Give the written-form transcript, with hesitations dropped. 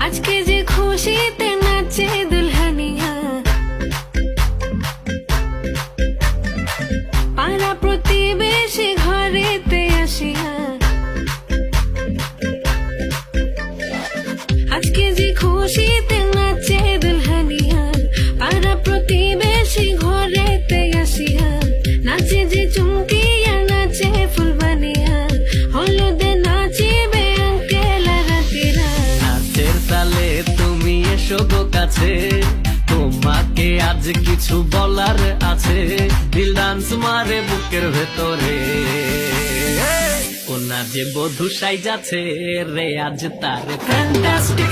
আজকে যে খুশিতে নাচে দুলহানিয়া, পাড়া প্রতিবেশী ঘরেতে আসিয়া। আজকে যে খুশিতে নাচে দুলহানিয়া, পাড়া প্রতিবেশী ঘরেতে আসিয়া। নাচে যে চুমকিয়া নাচে ফুলবানিয়া, হলুদে নাচিবে আঙ্কেল রাতিরা। নাচের তালে তুমি এসো গো কাছে, তোমাকে আজ কিছু বলার আছে। দিল ডান্স মারে বুকের ভেতরে, ও না যে বধূ সাইজাছে রে আজ তার ফ্যান্টাস্টিক